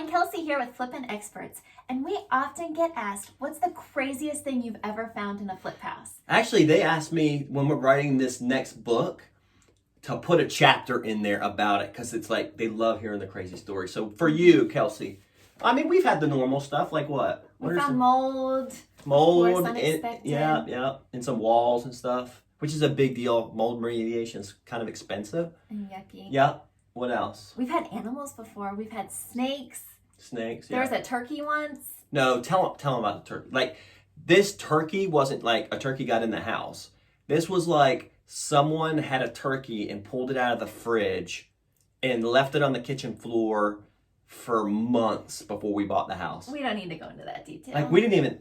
and Kelsey here with Flippin Experts, and we often get asked, what's the craziest thing you've ever found in a flip house? Actually, they asked me when we're writing this next book to put a chapter in there about it because it's like they love hearing the crazy stories. So for you, Kelsey, I mean, we've had the normal stuff like what? We found mold. Mold, unexpected. yeah, and some walls and stuff, which is a big deal. Mold remediation is kind of expensive. And yucky. Yeah. What else? We've had animals before. We've had snakes. Snakes. There was a turkey once. No, tell them about the turkey. Like, this turkey wasn't like a turkey got in the house. This was like someone had a turkey and pulled it out of the fridge and left it on the kitchen floor for months before we bought the house. We don't need to go into that detail. Like, we didn't even...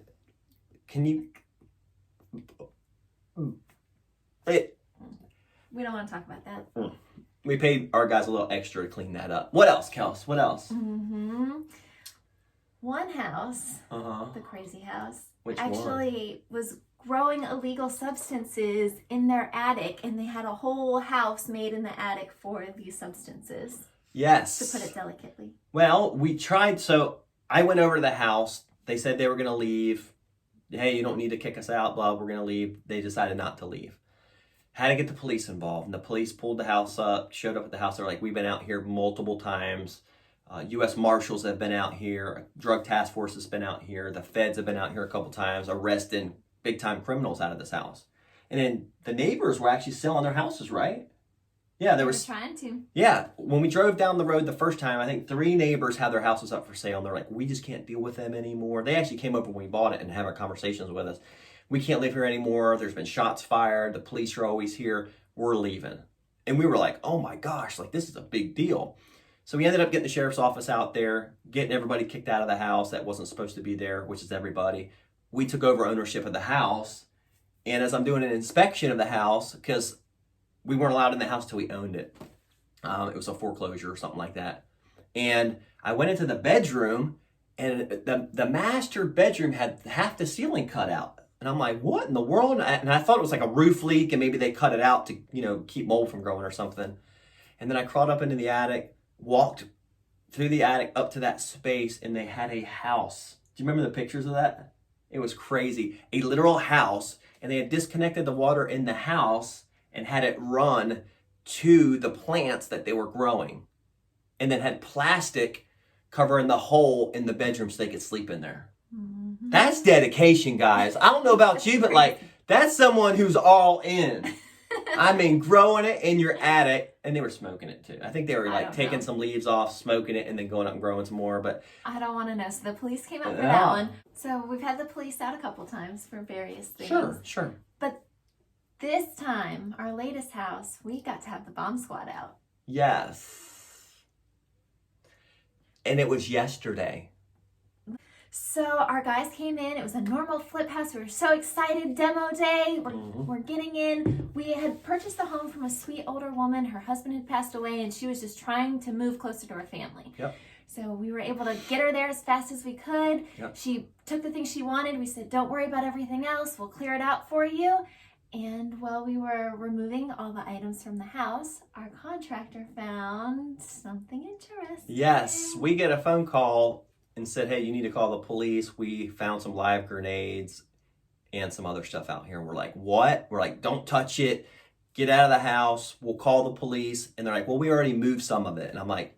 Can you... We don't want to talk about that. We paid our guys a little extra to clean that up. What else, Kels? What else? One house, the crazy house, Which actually was growing illegal substances in their attic, and they had a whole house made in the attic for these substances. Yes. To put it delicately. Well, we tried. So I went over to the house. They said they were going to leave. Hey, you don't need to kick us out, blah, we're going to leave. They decided not to leave. Had to get the police involved. And the police pulled the house up, showed up at the house. They're like, we've been out here multiple times. U.S. Marshals have been out here. Drug task force has been out here. The feds have been out here a couple times, arresting big-time criminals out of this house. And then the neighbors were actually selling their houses, right? Yeah, they were trying to. Yeah, when we drove down the road the first time, I think 3 neighbors had their houses up for sale. And they're like, we just can't deal with them anymore. They actually came over when we bought it and had our conversations with us. We can't live here anymore. There's been shots fired. The police are always here. We're leaving. And we were like, oh my gosh, like this is a big deal. So we ended up getting the sheriff's office out there, getting everybody kicked out of the house that wasn't supposed to be there, which is everybody. We took over ownership of the house. And as I'm doing an inspection of the house, because we weren't allowed in the house till we owned it. It was a foreclosure or something like that. And I went into the bedroom, and the master bedroom had half the ceiling cut out. And I'm like, what in the world? And I thought it was like a roof leak, and maybe they cut it out to, keep mold from growing or something. And then I crawled up into the attic, walked through the attic up to that space, and they had a house. Do you remember the pictures of that? It was crazy. A literal house, and they had disconnected the water in the house and had it run to the plants that they were growing. And then had plastic covering the hole in the bedroom so they could sleep in there. That's dedication, guys. I don't know about you, but like, that's someone who's all in. I mean, growing it in your attic, and they were smoking it too. I think they were like taking some leaves off, smoking it, and then going up and growing some more. But I don't want to know. So the police came out for that one. So we've had the police out a couple times for various things. Sure. But this time, our latest house, we got to have the bomb squad out. Yes. And it was yesterday. So our guys came in. It was a normal flip house. We were so excited. Demo day. We're getting in. We had purchased the home from a sweet older woman. Her husband had passed away, and she was just trying to move closer to her family. Yep. So we were able to get her there as fast as we could. Yep. She took the things she wanted. We said, don't worry about everything else. We'll clear it out for you. And while we were removing all the items from the house, our contractor found something interesting. Yes, we get a phone call and said, hey, you need to call the police. We found some live grenades and some other stuff out here. And we're like, what? We're like, don't touch it. Get out of the house. We'll call the police. And they're like, well, we already moved some of it. And I'm like,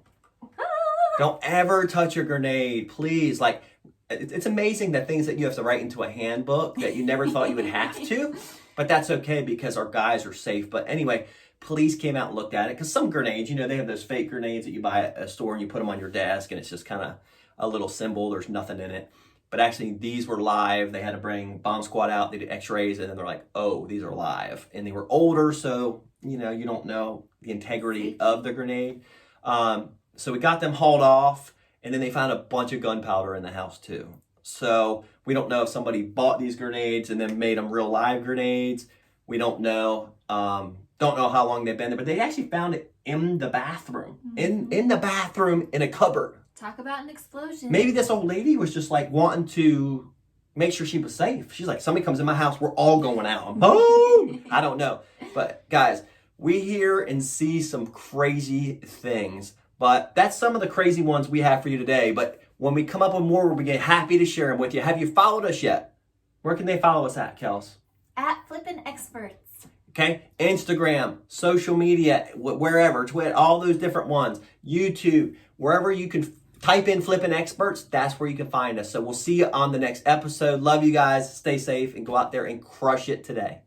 don't ever touch a grenade, please. Like, it's amazing that things that you have to write into a handbook that you never thought you would have to. But that's okay because our guys are safe. But anyway, police came out and looked at it. Because some grenades, they have those fake grenades that you buy at a store and you put them on your desk. And it's just kind of a little symbol. There's nothing in it. But actually, these were live. They had to bring bomb squad out. They did x-rays. And then they're like, oh, these are live. And they were older. So, you don't know the integrity of the grenade. So we got them hauled off. And then they found a bunch of gunpowder in the house, too. So we don't know if somebody bought these grenades and then made them real live grenades. We don't know. Don't know how long they've been there. But they actually found it in the bathroom. In the bathroom in a cupboard. Talk about an explosion. Maybe this old lady was just like wanting to make sure she was safe. She's like, somebody comes in my house, we're all going out. Boom! I don't know. But guys, we hear and see some crazy things. But that's some of the crazy ones we have for you today. But when we come up with more, we'll be happy to share them with you. Have you followed us yet? Where can they follow us at, Kels? At Flippin Experts. Okay, Instagram, social media, wherever, Twitter, all those different ones, YouTube, wherever you can type in Flippin Experts, that's where you can find us. So we'll see you on the next episode. Love you guys. Stay safe and go out there and crush it today.